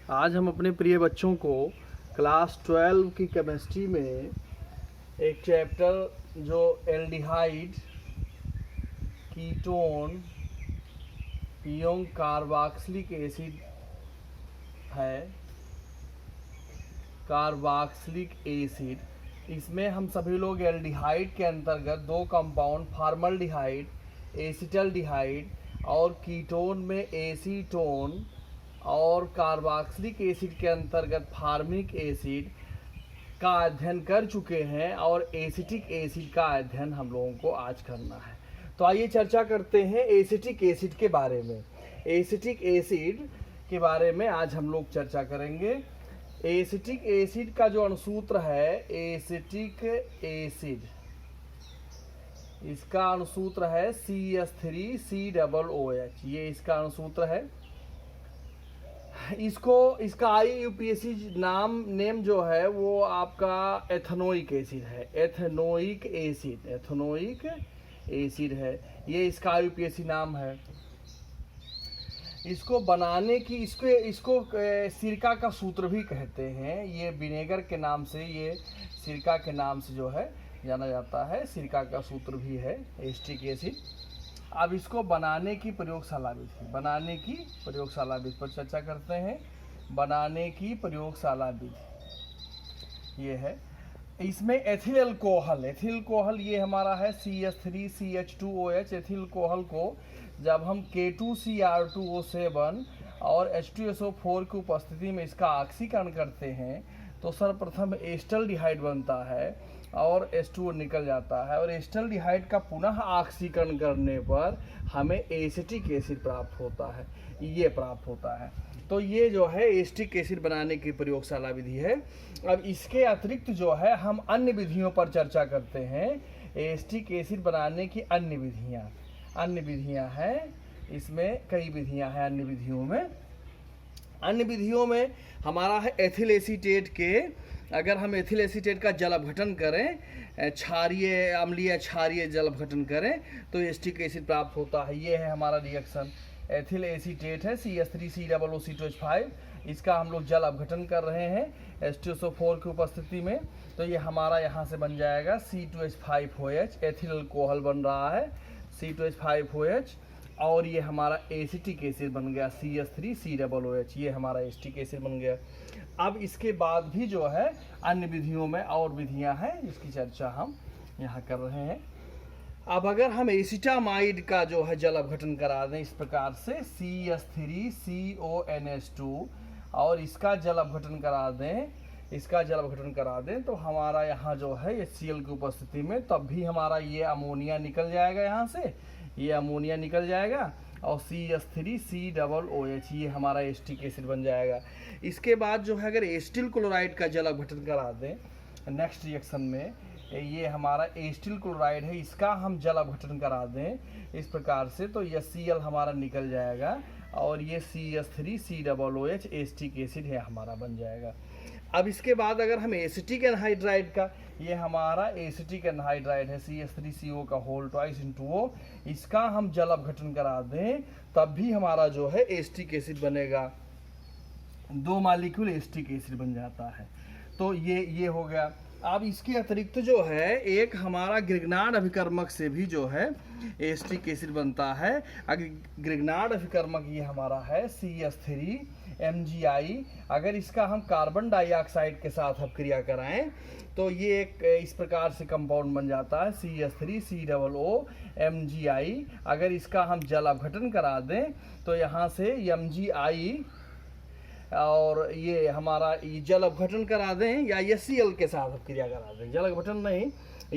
आज हम अपने प्रिय बच्चों को क्लास 12 की केमिस्ट्री में एक चैप्टर जो एल्डिहाइड, कीटोन एवं कार्बोक्सिलिक एसिड है, कार्बोक्सिलिक एसिड, इसमें हम सभी लोग एल्डिहाइड के अंतर्गत दो कंपाउंड फॉर्मल्डिहाइड, एसिटल्डिहाइड और कीटोन में एसीटोन और कार्बोक्सिलिक एसिड के अंतर्गत फार्मिक एसिड का अध्ययन कर चुके हैं और एसिटिक एसिड का अध्ययन हम लोगों को आज करना है। तो आइए चर्चा करते हैं एसिटिक एसिड के बारे में। एसिटिक एसिड के बारे में आज हम लोग चर्चा करेंगे। एसिटिक एसिड का जो अणुसूत्र है, एसिटिक एसिड, इसका अणुसूत्र है CH3COOH, ये इसका अणुसूत्र है। इसका IUPAC नेम जो है वो आपका एथेनोइक एसिड है, एथेनोइक एसिड है, ये इसका IUPAC नाम है। इसको बनाने की इसको सिरका का सूत्र भी कहते हैं। ये विनेगर के नाम से, ये सिरका के नाम से जो है जाना जाता है, सिरका का सूत्र भी है एसिटिक एसिड। अब इसको बनाने की प्रयोगशाला विधि पर चर्चा करते हैं। बनाने की प्रयोगशाला विधि ये है। इसमें एथिल अल्कोहल ये हमारा है CH3CH2OH। एथिल अल्कोहल को जब हम K2Cr2O7 और H2SO4 की उपस्थिति में इसका ऑक्सीकरण करते हैं तो सर्वप्रथम एस्टल्डिहाइड बनता है और H2O निकल जाता है, और एस्टल्डिहाइड का पुनः ऑक्सीकरण करने पर हमें एसिटिक एसिड प्राप्त होता है। तो ये जो है एसिटिक एसिड बनाने की प्रयोगशाला विधि है। अब इसके अतिरिक्त जो है हम अन्य विधियों पर चर्चा करते हैं। एसिटिक एसिड बनाने की अन्य विधियां हैं। इसमें कई विधियां हैं। अन्य विधियों में हमारा है एथिल एसीटेट के, अगर हम एथिल एसीटेट का जल अपघटन करें, अम्लीय क्षारीय जल अपघटन करें तो एसिटिक एसिड प्राप्त होता है। ये है हमारा रिएक्शन। एथिल एसीटेट है CH3COOC2H5, इसका हम लोग जल अपघटन कर रहे हैं H2SO4 की उपस्थिति में, तो ये हमारा यहाँ से बन जाएगा C2H5OH। एथिल अल्कोहल बन रहा है C2H5OH, और ये हमारा एसिटिक एसिड बन गया CH3COOH। ये हमारा एसिटिक एसिड बन गया। अब इसके बाद भी जो है अन्य विधियों में और विधियां हैं, इसकी चर्चा हम यहाँ कर रहे हैं। अब अगर हम एसिटामाइड का जो है जल अपघटन करा दें इस प्रकार से CH3CONH2 और इसका जल अपघटन करा दें तो हमारा यहाँ जो है HCl की उपस्थिति में तब भी हमारा ये अमोनिया निकल जाएगा, यहाँ से ये अमोनिया निकल जाएगा और CH3COOH ये हमारा एसिटिक एसिड बन जाएगा। इसके बाद जो है अगर एसिटिल क्लोराइड का जल अपघटन करा दें नेक्स्ट रिएक्शन में, ये हमारा एसिटिल क्लोराइड है, इसका हम जल अपघटन करा दें इस प्रकार से तो HCl हमारा निकल जाएगा और ये CH3COOH एसिटिक एसिड है हमारा बन जाएगा। अब इसके बाद अगर हम एसिटिक एनहाइड्राइड का, ये हमारा एसिटिक एनहाइड्राइड है CH3CO का होल ट्वाइस इंटू O, इसका हम जल अपघटन करा दें तब भी हमारा जो है एसिटिक एसिड बनेगा। 2 मॉलिक्यूल एसिटिक एसिड बन जाता है। तो ये हो गया। अब इसके अतिरिक्त जो है एक हमारा ग्रिग्नार्ड अभिकर्मक से भी जो है एसिटिक एसिड बनता है। अगर ग्रिग्नार्ड अभिकर्मक ये हमारा है CH3MgI, अगर इसका हम कार्बन डाइऑक्साइड के साथ अपक्रिया कराएं तो ये एक इस प्रकार से कंपाउंड बन जाता है CH3COOMgI। अगर इसका हम जल अपघटन करा दें तो यहाँ से MgI और ये हमारा जल अपघटन करा दें या HCl के साथ अपक्रिया करा दें, जल अपघटन नहीं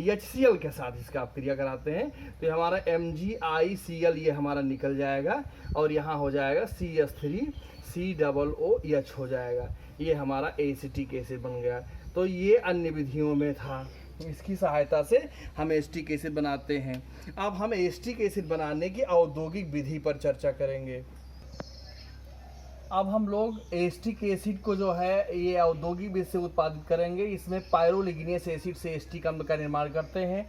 HCl के साथ इसका अपक्रिया कराते हैं तो हमारा MgICl ये हमारा निकल जाएगा और यहाँ हो जाएगा CH3COOH हो जाएगा। ये हमारा एसिटिक एसिड बन गया। तो ये अन्य विधियों में था, इसकी सहायता से हम एसिटिक एसिड बनाते हैं। अब हम एसिटिक एसिड बनाने की औद्योगिक विधि पर चर्चा करेंगे। अब हम लोग एसिटिक एसिड को जो है ये औद्योगिक विधि से उत्पादित करेंगे। इसमें पायरोलिग्नियस एसिड से एसिटिक अम्ल का निर्माण करते हैं।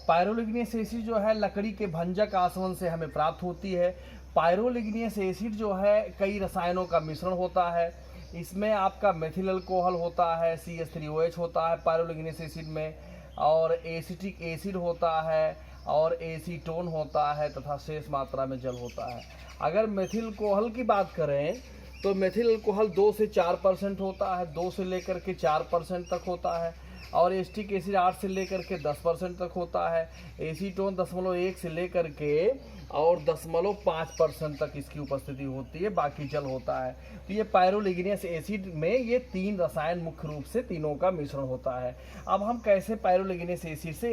पायरोलिग्नियस एसिड जो है लकड़ी के भंजक आसवन से हमें प्राप्त होती है। पायरोलिग्नियस एसिड जो है कई रसायनों का मिश्रण होता है। इसमें आपका मेथिल अल्कोहल होता है, CH3OH होता है पायरोलिग्नेस एसिड में, और एसिटिक एसिड होता है, और एसीटोन होता है, तथा शेष मात्रा में जल होता है। अगर मेथिल अल्कोहल की बात करें तो मेथिल अल्कोहल 2 से 4% होता है, 2 से लेकर के 4% तक होता है, और एसिटिक एसिड 8 से लेकर के 10% तक होता है। एसीटोन 0.1 से लेकर के और 0.5% तक इसकी उपस्थिति होती है, बाकी जल होता है। तो ये पायरोलिग्नेस एसिड में ये 3 रसायन मुख्य रूप से तीनों का मिश्रण होता है। अब हम कैसे पायरोलिग्नेस एसिड से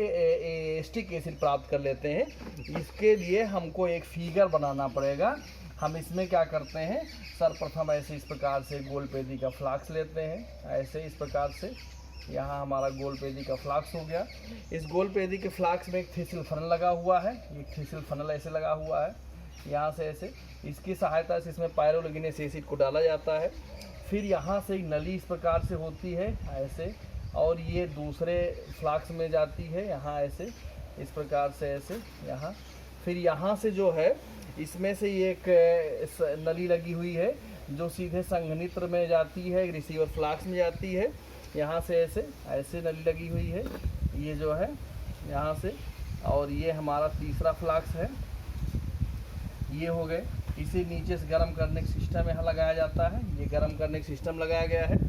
एसिटिक एसिड प्राप्त कर लेते हैं, इसके लिए हमको एक फिगर बनाना पड़ेगा। हम इसमें क्या करते हैं, सर्वप्रथम ऐसे इस प्रकार से गोलपेदी का फ्लास्क लेते हैं, ऐसे इस प्रकार से। यहाँ हमारा गोलपेदी का फ्लास्क हो गया। इस गोलपेदी के फ्लास्क में एक थिसिल फनल लगा हुआ है, एक थिसिल फनल ऐसे लगा हुआ है, यहाँ से ऐसे। इसकी सहायता से इसमें पायरोलिग्नेस एसिड को डाला जाता है। फिर यहाँ से एक नली इस प्रकार से होती है ऐसे, और ये दूसरे फ्लास्क में जाती है, यहाँ ऐसे इस प्रकार से ऐसे यहाँ। फिर यहाँ से जो है इसमें से ये एक नली लगी हुई है जो सीधे संघनित्र में जाती है, रिसीवर फ्लास्क में जाती है, यहाँ से ऐसे ऐसे नली लगी हुई है, ये जो है यहाँ से। और ये हमारा तीसरा फ्लास्क है, ये हो गए। इसे नीचे से गर्म करने का सिस्टम यहाँ लगाया जाता है, ये गर्म करने का सिस्टम लगाया गया है।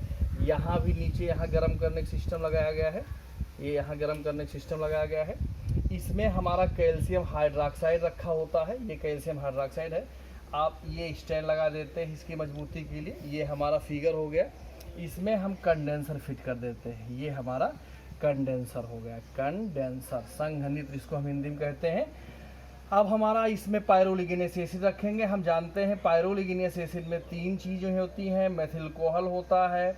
यहाँ भी नीचे यहाँ गर्म करने का सिस्टम लगाया गया है, ये यहाँ गर्म करने का सिस्टम लगाया गया है। इसमें हमारा कैल्शियम हाइड्रोक्साइड रखा होता है, ये कैल्शियम हाइड्रोक्साइड है। आप ये स्टैंड लगा देते हैं इसकी मजबूती के लिए। ये हमारा फिगर हो गया। इसमें हम कंडेंसर फिट कर देते हैं, ये हमारा कंडेंसर हो गया, कंडेंसर संघनित्र इसको हम हिंदी में कहते हैं। अब हमारा इसमें पायरोलिग्नेस एसिड रखेंगे। हम जानते हैं पायरोलिग्नेस एसिड में 3 चीज़ें होती हैं, मेथिल अल्कोहल होता है,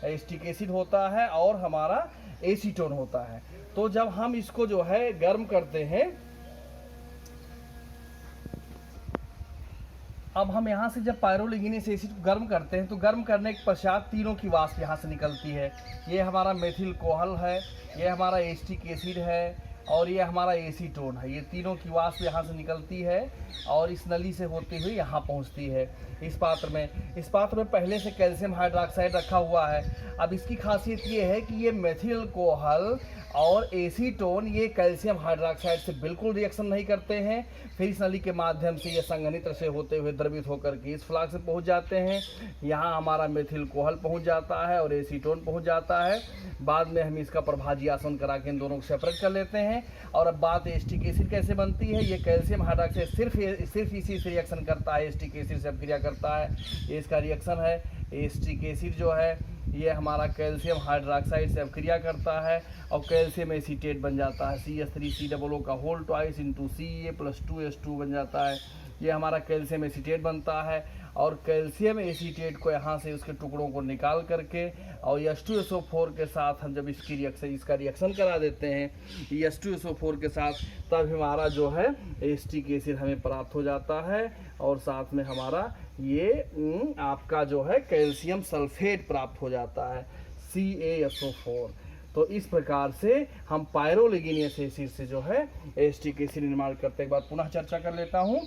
एसिटिक एसिड होता है, और हमारा एसीटोन होता है। तो जब हम इसको जो है गर्म करते हैं, अब हम यहाँ से जब पायरोलिग्नेस एसिड को गर्म करते हैं तो गर्म करने के पश्चात तीनों की वाष्प यहाँ से निकलती है। ये हमारा मेथिल अल्कोहल है, ये हमारा एसिटिक एसिड है, और ये हमारा एसीटोन है। ये तीनों की वाष्प यहाँ से निकलती है और इस नली से होती हुई यहाँ पहुँचती है इस पात्र में। इस पात्र में पहले से कैल्शियम हाइड्रोक्साइड रखा हुआ है। अब इसकी खासियत ये है कि ये मेथिल अल्कोहल और एसीटोन ये कैल्शियम हाइड्रोक्साइड से बिल्कुल रिएक्शन नहीं करते हैं। फिर इस नली के माध्यम से ये संघनित्र से होते हुए द्रवित होकर के इस फ्लास्क में पहुंच जाते हैं। यहाँ हमारा मेथिल अल्कोहल पहुंच जाता है और एसीटोन पहुंच जाता है। बाद में हम इसका प्रभाजी आसवन करा के इन दोनों को सेपरेट कर लेते हैं। और अब बात एसिटिक एसिड कैसे बनती है। ये कैल्शियम हाइड्रोक्साइड सिर्फ इसी से रिएक्शन करता है, एसिटिक एसिड से अभिक्रिया करता है, ये इसका रिएक्शन है। एसिटिक एसिड जो है ये हमारा कैल्शियम हाइड्रोक्साइड से अभिक्रिया करता है और कैल्शियम एसीटेट बन जाता है, CH3COO का होल ट्वाइस इंटू Ca+2H2 बन जाता है। ये हमारा कैल्शियम एसीटेट बनता है और कैल्शियम एसीटेट को यहाँ से उसके टुकड़ों को निकाल करके और H2SO4 के साथ हम जब इसका रिएक्शन करा देते हैं H2SO4 के साथ, तब हमारा जो है एसिटिक एसिड हमें प्राप्त हो जाता है और साथ में हमारा ये आपका जो है कैल्शियम सल्फेट प्राप्त हो जाता है, CaSO4। तो इस प्रकार से हम पायरोलिग्नेस एसिड से जो है एसिटिक एसिड निर्माण करते हैं। एक बात पुनः चर्चा कर लेता हूँ।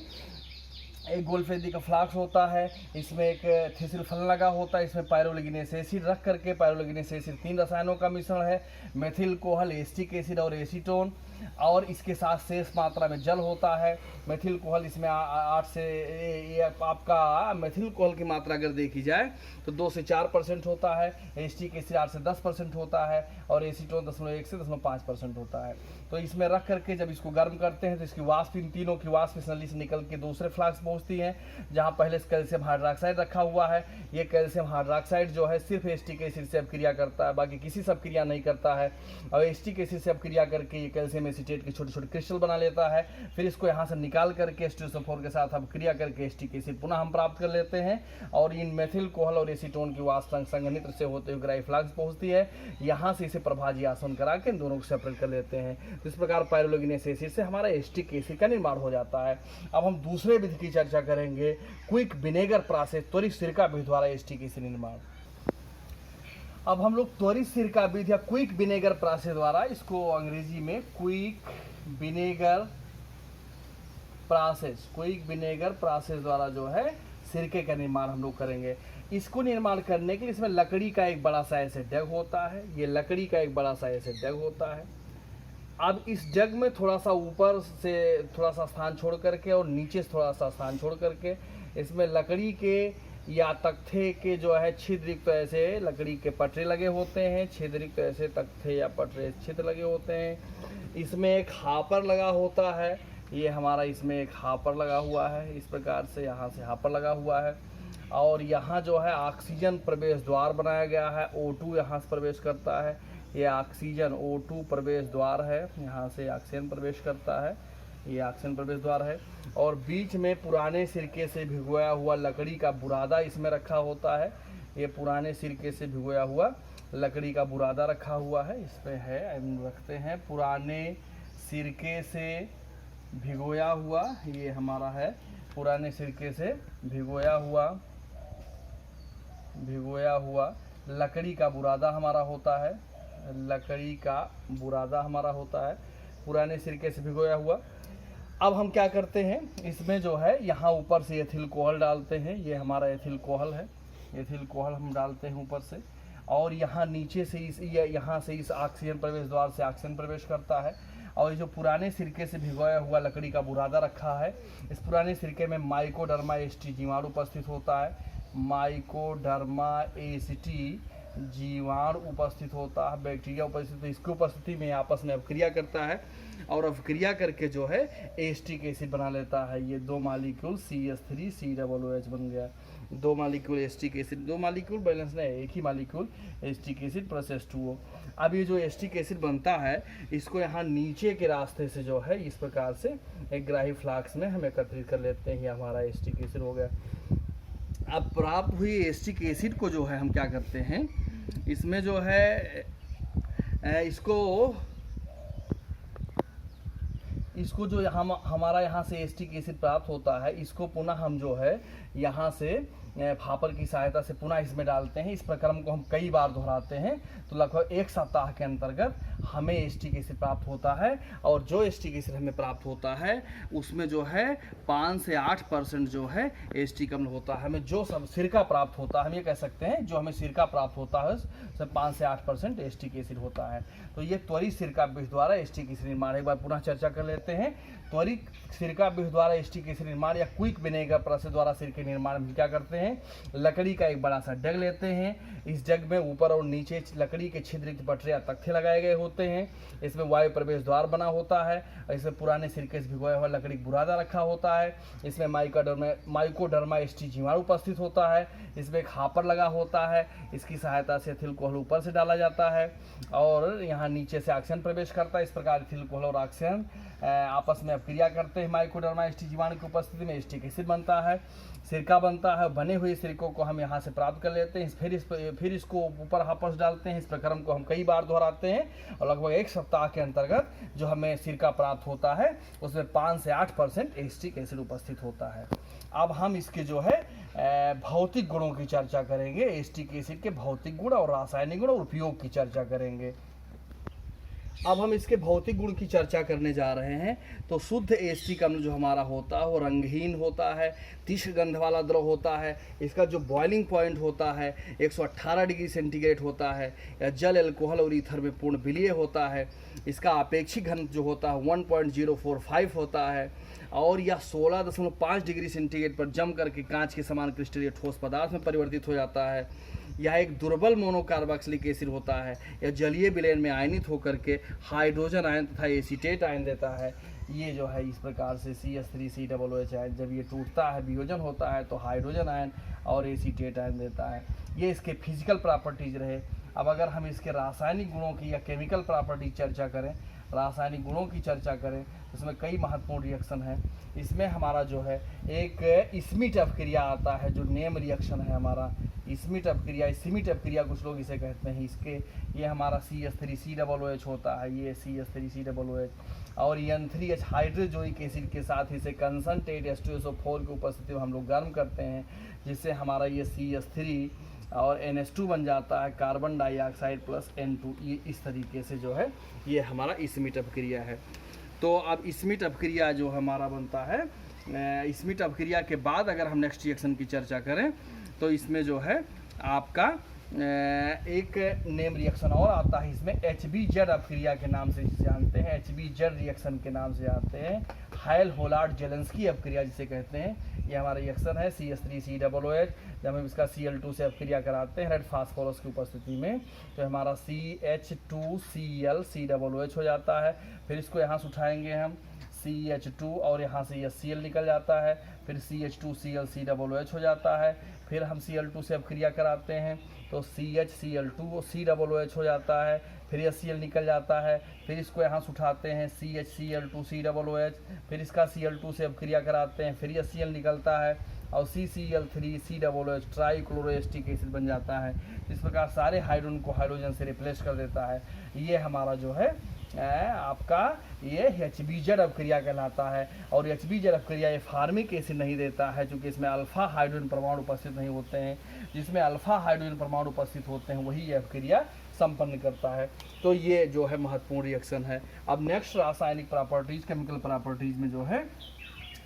एक गोलपेदी का फ्लास्क होता है, इसमें एक थिसिल फनल लगा होता है, इसमें पायरोलिग्नेस एसिड रख करके, पायरोलिग्नेस एसिड 3 रसायनों का मिश्रण है, मेथिल अल्कोहल, एसिटिक एसिड और एसीटोन, और इसके साथ शेष मात्रा में जल होता है। मेथिल अल्कोहल इसमें 8 से ये आपका मेथिल अल्कोहल की मात्रा अगर देखी जाए तो 2 से 4% होता है, एसिटिक एसिड 8 से 10% होता है और एसीटोन 0.1 से 0.5% होता है। तो इसमें रख करके जब इसको गर्म करते हैं तो इसकी वाष्प, इन तीनों की वाष्प इस नली से निकल के दूसरे फ्लास्क पहुँचती है जहाँ पहले से कैल्शियम हाइड्रोक्साइड रखा हुआ है। ये कैल्शियम हाइड्रोक्साइड जो है सिर्फ एसिटिक एसिड से अभिक्रिया करता है, बाकी किसी से अभिक्रिया नहीं करता है, और एसिटिक एसिड से अभिक्रिया करके ये कैल्शियम एसीटेट के छोटे छोटे क्रिस्टल बना लेता है। फिर इसको यहाँ से निकाल करके H2SO4 के साथ अभिक्रिया करके एसिटिक एसिड पुनः हम प्राप्त कर लेते हैं और इन मेथिल अल्कोहल और एसीटोन की वाष्प संघनित्र से होते हुए ग्राही फ्लास्क पहुँचती है। यहाँ से इसे प्रभाजी आसवन करा के इन दोनों को सेपरेट कर लेते हैं। इस प्रकार पायरोलिग्नेस एसिड से हमारा एसिटिक एसिड का निर्माण हो जाता है। अब हम दूसरे विधि की चर्चा करेंगे, क्विक विनेगर प्रोसेस, त्वरित सिरका विधि द्वारा एसिटिक एसिड निर्माण। अब हम लोग त्वरित सिरका विधि या क्विक विनेगर प्रोसेस द्वारा, इसको अंग्रेजी में क्विक विनेगर प्रोसेस द्वारा जो है सिरके का निर्माण हम लोग करेंगे। इसको निर्माण करने के लिए इसमें लकड़ी का एक बड़ा सा ऐसे डग होता है, ये लकड़ी का एक बड़ा सा ऐसे डग होता है। अब इस जग में थोड़ा सा ऊपर से थोड़ा सा स्थान छोड़ करके और नीचे से थोड़ा सा स्थान छोड़ करके इसमें लकड़ी के या तख्ते के जो है छिद्रयुक्त ऐसे लकड़ी के पटरे लगे होते हैं, छिद्रयुक्त ऐसे तख्ते या पटरे छिद्र लगे होते हैं। इसमें एक हापर लगा होता है, ये हमारा इसमें एक हापर लगा हुआ है, इस प्रकार से यहाँ से हापर लगा हुआ है। और यहाँ जो है ऑक्सीजन प्रवेश द्वार बनाया गया है, O2 यहाँ से प्रवेश करता है, ये ऑक्सीजन O2 प्रवेश द्वार है, यहाँ से ऑक्सीजन प्रवेश करता है, ये ऑक्सीजन प्रवेश द्वार है। और बीच में पुराने सिरके से भिगोया हुआ लकड़ी का बुरादा इसमें रखा होता है, ये पुराने सिरके से भिगोया हुआ लकड़ी का बुरादा रखा हुआ है, इसमें है, हम रखते हैं पुराने सिरके से भिगोया हुआ, ये हमारा है पुराने सिरके से भिगोया हुआ लकड़ी का बुरादा हमारा होता है, लकड़ी का बुरादा हमारा होता है पुराने सिरके से भिगोया हुआ। अब हम क्या करते हैं, इसमें जो है यहाँ ऊपर से एथिल कोहल डालते हैं, ये हमारा एथिल कोहल है, एथिल कोहल हम डालते हैं ऊपर से। और यहाँ नीचे से यहाँ से इस ऑक्सीजन प्रवेश द्वार से ऑक्सीजन प्रवेश करता है। और ये जो पुराने सिरके से भिगोया हुआ लकड़ी का बुरादा रखा है, इस पुराने सिरके में माइकोडर्मा एसिटी जीवाणु उपस्थित होता है, माइकोडर्मा एसिटी जीवाणु उपस्थित होता है, बैक्टीरिया उपस्थित, तो इसकी उपस्थिति में आपस में अभिक्रिया करता है और अभिक्रिया करके जो है एसिटिक एसिड बना लेता है। ये 2 मॉलिक्यूल CH3COOH बन गया, 2 molecule acetic acid, 2 molecule balance नहीं, एक ही molecule acetic acid plus H2O। अब ये जो एसिटिक एसिड बनता है इसको यहाँ नीचे के रास्ते से जो है इस प्रकार से एक ग्राही फ्लास्क में हम एकत्रित कर लेते हैं, ये हमारा एसिटिक एसिड हो गया। अब प्राप्त हुई एसिटिक एसिड को जो है हम क्या करते हैं, इसमें जो है इसको जो हमारा यहाँ से एसिटिक एसिड प्राप्त होता है, इसको पुनः हम जो है यहाँ से फापर की सहायता से पुनः इसमें डालते हैं। इस प्रक्रम को हम कई बार दोहराते हैं तो लगभग 1 सप्ताह के अंतर्गत हमें एसिटिक एसिड प्राप्त होता है। और जो एसिटिक एसिड हमें प्राप्त होता है उसमें जो है 5 से 8% जो है एसिटिक अम्ल होता है। हमें जो सब सिरका प्राप्त होता है, हम ये कह सकते हैं जो हमें सिरका प्राप्त होता है उसमें 5 से 8% एसिटिक एसिड होता है। तो ये त्वरित सिरका विष द्वारा एसिटिक एसिड निर्माण, एक बार पुनः चर्चा कर लेते हैं। त्वरित सिरका विष द्वारा एसिटिक एसिड निर्माण या क्विक विनेगर प्रोसेस द्वारा सिरके निर्माण में क्या करते हैं, लकड़ी का एक बड़ा सा जग लेते हैं, इस जग में ऊपर और नीचे लकड़ी के छिद्रित पटरे या तख्ते लगाए गए होते हैं, इसमें वायु प्रवेश द्वार बना होता है, इसमें पुराने सिरके से भिगोया हुआ लकड़ी बुरादा रखा होता है, इसमें माइकोडर्मा एसिटी जीवाणु उपस्थित होता है, इसमें एक हापर लगा होता है, इसकी सहायता से एथिल कोहल ऊपर से डाला जाता है और यहाँ नीचे से ऑक्सीजन प्रवेश करता है। इस प्रकार एथिल कोहल और ऑक्सीजन आपस में अभिक्रिया करते हैं, माइकोडर्मा एसिटी जीवाणु की उपस्थिति में एसिटिक एसिड बनता है, सिरका बनता है। बने हुए सिरकों को हम यहाँ से प्राप्त कर लेते हैं, फिर इसको ऊपर वापस डालते हैं। इस प्रक्रम को हम कई बार दोहराते हैं और लगभग 1 सप्ताह के अंतर्गत जो हमें सिरका प्राप्त होता है उसमें 5 से 8% एसिटिक एसिड उपस्थित होता है। अब हम इसके जो है भौतिक गुणों की चर्चा करेंगे, एसिटिक एसिड के भौतिक गुण और रासायनिक गुण और उपयोग की चर्चा करेंगे। अब हम इसके भौतिक गुण की चर्चा करने जा रहे हैं। तो शुद्ध एसिटिक अम्ल जो हमारा होता है वो रंगहीन होता है, तीक्ष्ण गंध वाला द्रव होता है, इसका जो बॉइलिंग पॉइंट होता है 118 डिग्री सेंटीग्रेड होता है, या जल, एल्कोहल और ईथर में पूर्ण विलीय होता है, इसका अपेक्षिक घन जो होता है 1.045 होता है और यह 16.5 डिग्री सेंटीग्रेड पर जम करके कांच के समान क्रिस्टलीय ठोस पदार्थ में परिवर्तित हो जाता है। यह एक दुर्बल मोनोकार्बोक्सिलिक एसिड होता है, यह जलीय विलयन में आयनित होकर के हाइड्रोजन आयन तथा एसीटेट आयन देता है। ये जो है इस प्रकार से CH3COOH आयन जब ये टूटता है, वियोजन होता है तो हाइड्रोजन आयन और एसीटेट आयन देता है। ये इसके फिजिकल प्रॉपर्टीज रहे। अब अगर हम इसके रासायनिक गुणों की या केमिकल प्रॉपर्टीज चर्चा करें, रासायनिक गुणों की चर्चा करें तो इसमें कई महत्वपूर्ण रिएक्शन हैं। इसमें हमारा जो है एक स्मिट अपक्रिया आता है, जो नेम रिएक्शन है हमारा स्मिट अपक्रिया, स्मिट अपक्रिया कुछ लोग इसे कहते हैं। इसके ये हमारा CH3COOH होता है, ये CH3COOH और N3H हाइड्रोजोइक एसिड के साथ इसे कंसनट्रेट H2SO4 की उपस्थिति में हम लोग गर्म करते हैं, जिससे हमारा ये CH3 और NH2 बन जाता है, कार्बन डाइऑक्साइड प्लस N2। ये इस तरीके से जो है ये हमारा स्मिट अपक्रिया है। तो अब स्मिट अपक्रिया जो हमारा बनता है, स्मिट अपक्रिया के बाद अगर हम नेक्स्ट रिएक्शन की चर्चा करें तो इसमें जो है आपका एक नेम रिएक्शन और आता है इसमें, HBZ अपक्रिया के नाम से जिसे जानते हैं, HBZ रिएक्शन के नाम से जानते हैं, हायल होलार्ड जेलेंस्की अपक्रिया जिसे कहते हैं। ये हमारा रिएक्शन है CH3COOH। जब हम इसका Cl2 से अपक्रिया कराते हैं रेड फास्फोरस की उपस्थिति में, तो हमारा CH2Cl COOH हो जाता है। फिर इसको यहाँ से उठाएंगे हम, CH2 और यहाँ से Cl निकल जाता है, फिर CH2Cl COOH हो जाता है। फिर हम Cl2 से अपक्रिया कराते हैं तो CHCl2 COOH हो जाता है, फिर Cl निकल जाता है। फिर इसको यहाँ से उठाते हैं CHCl2 COOH, फिर इसका Cl2 से अपक्रिया कराते हैं, फिर Cl निकलता है और CCl3 COOH ट्राइक्लोरोएस्टिक एसिड बन जाता है। इस प्रकार सारे हाइड्रोजन को हाइड्रोजन से रिप्लेस कर देता है। ये हमारा जो है आपका ये HBZ अपक्रिया कहलाता है। और HBZ अपक्रिया ये फार्मिक एसिड नहीं देता है, क्योंकि इसमें अल्फा हाइड्रोजन परमाणु उपस्थित नहीं होते हैं। जिसमें अल्फा हाइड्रोजन परमाणु उपस्थित होते हैं वही ये अपक्रिया संपन्न करता है। तो ये जो है महत्वपूर्ण रिएक्शन है। अब नेक्स्ट रासायनिक प्रॉपर्टीज, केमिकल प्रॉपर्टीज में जो है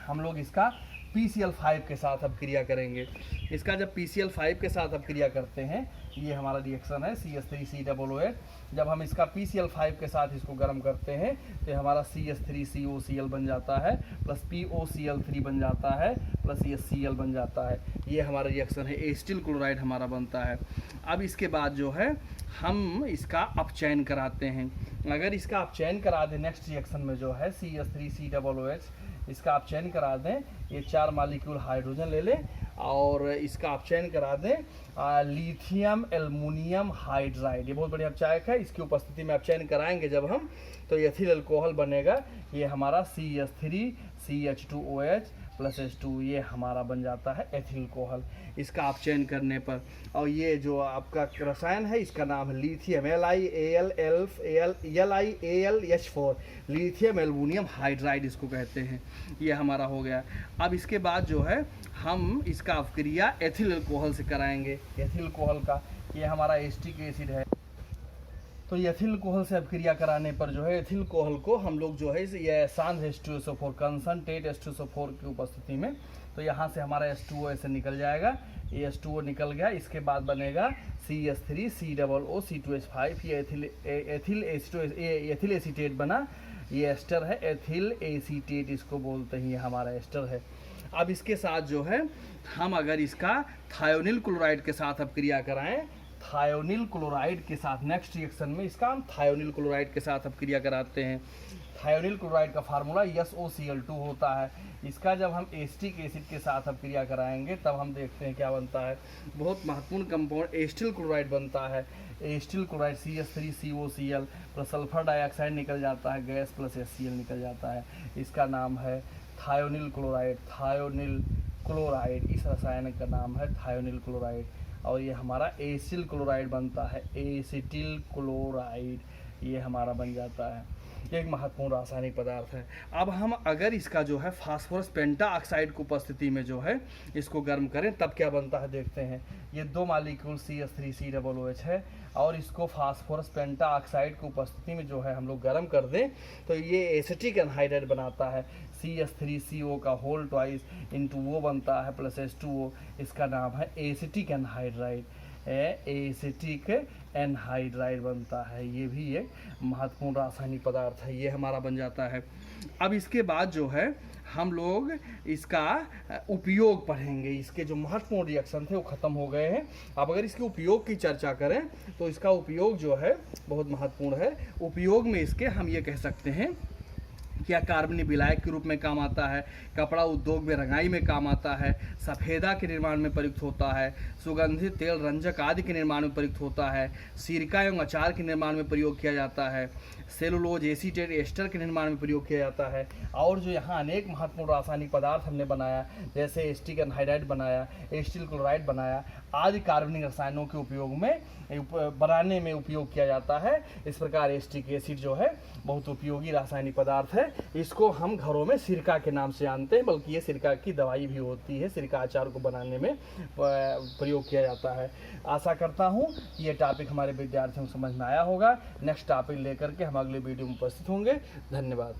हम लोग इसका PCl5 के साथ अपक्रिया करेंगे। इसका जब PCl5 के साथ अपक्रिया करते हैं, ये हमारा रिएक्शन है CH3COOH। जब हम इसका PCl5 के साथ इसको गर्म करते हैं तो हमारा CH3COCl बन जाता है, प्लस POCl3 बन जाता है, प्लस ये Cl बन जाता है। ये हमारा रिएक्शन है, एसिटिल क्लोराइड हमारा बनता है। अब इसके बाद जो है हम इसका अपचयन कराते हैं। अगर इसका अपचयन करा दें नेक्स्ट रिएक्शन में जो है CH3COOH, इसका अपचयन करा दें, ये 4 मॉलिक्यूल हाइड्रोजन ले लें और इसका अपचयन करा दें लिथियम एल्युमिनियम हाइड्राइड। ये बहुत बढ़िया अपचायक है। इसकी उपस्थिति में अपचयन कराएंगे जब हम, तो एथिल अल्कोहल बनेगा। ये हमारा CH3CH2OH प्लस H2, ये हमारा बन जाता है एथिल अल्कोहल इसका अपचयन करने पर। और ये जो आपका रसायन है इसका नाम है lithium LiAlH4, lithium aluminium hydride इसको कहते हैं। ये हमारा हो गया। अब इसके बाद जो है हम इसका अपक्रिया एथिल अल्कोहल से कराएंगे। एथिल अल्कोहल का ये हमारा एसिटिक एसिड है, तो एथिल अल्कोहल से अपक्रिया कराने पर जो है एथिल अल्कोहल को हम लोग जो है ये सांद्र H2SO4 कंसंट्रेट H2SO4 की उपस्थिति में, तो यहाँ से हमारा H2O ऐसे निकल जाएगा। ये H2O निकल गया। इसके बाद बनेगा CH3COOC2H5। ये एथिल एसीटेट बना। ये एस्टर है, एथिल एसीटेट इसको बोलते हैं, ये हमारा एस्टर है। अब इसके साथ जो है हम अगर इसका थायोनिल क्लोराइड के साथ अपक्रिया कराएं, थायोनिल क्लोराइड के साथ नेक्स्ट रिएक्शन में इसका हम थायोनिल क्लोराइड के साथ अपक्रिया कराते हैं। थायोनिल क्लोराइड का फार्मूला SOCl2 होता है। इसका जब हम एसिटिक एसिड के साथ अपक्रिया कराएंगे तब हम देखते हैं क्या बनता है। बहुत महत्वपूर्ण कंपाउंड एसिटिल क्लोराइड बनता है। Acetyl chloride CH3COCl plus sulphur dioxide निकल जाता है, गैस प्लस HCl निकल जाता है। इसका नाम है थायोनिल क्लोराइड। थायोनिल क्लोराइड इस रसायन का नाम है थायोनिल क्लोराइड। और ये हमारा एसिटिल क्लोराइड बनता है, एसिटिल क्लोराइड ये हमारा बन जाता है। ये एक महत्वपूर्ण रासायनिक पदार्थ है। अब हम अगर इसका जो है फास्फोरस पेंटाऑक्साइड की उपस्थिति में जो है इसको गर्म करें तब क्या बनता है देखते हैं। ये 2 मॉलिक्यूल CH3COOH है और इसको फास्फोरस पेंटाऑक्साइड की उपस्थिति में जो है हम लोग गर्म कर दें तो ये एसिटिक एनहाइड्राइड बनाता है। CH3CO का होल ट्वाइस इंटू वो बनता है प्लस H2O। इसका नाम है एसिटिक एनहाइड्राइड। एसिटिक एनहाइड्राइड बनता है। ये भी एक महत्वपूर्ण रासायनिक पदार्थ है, ये हमारा बन जाता है। अब इसके बाद जो है हम लोग इसका उपयोग पढ़ेंगे। इसके जो महत्वपूर्ण रिएक्शन थे वो ख़त्म हो गए हैं। अब अगर इसके उपयोग की चर्चा करें तो इसका उपयोग जो है बहुत महत्वपूर्ण है। उपयोग में इसके हम ये कह सकते हैं क्या कार्बनिक विलायक के रूप में काम आता है, कपड़ा उद्योग में रंगाई में काम आता है, सफ़ेदा के निर्माण में प्रयुक्त होता है, सुगंधित तेल रंजक आदि के निर्माण में प्रयुक्त होता है, सिरका एवं अचार के निर्माण में प्रयोग किया जाता है, सेलुलोज एसीटेट एस्टर के निर्माण में प्रयोग किया जाता है। और जो यहाँ अनेक महत्वपूर्ण रासायनिक पदार्थ हमने बनाया जैसे एसिटिक एनहाइड्राइड बनाया, एसिटिल क्लोराइड बनाया आदि कार्बनिक रसायनों के उपयोग में बनाने में उपयोग किया जाता है। इस प्रकार एसिटिक एसिड जो है बहुत उपयोगी रासायनिक पदार्थ है। इसको हम घरों में सिरका के नाम से जानते हैं, बल्कि ये सिरका की दवाई भी होती है। सिरका अचार को बनाने में प्रयोग किया जाता है। आशा करता हूँ ये टॉपिक हमारे विद्यार्थियों को समझ में आया होगा। नेक्स्ट टॉपिक लेकर के हम अगले वीडियो में उपस्थित होंगे। धन्यवाद।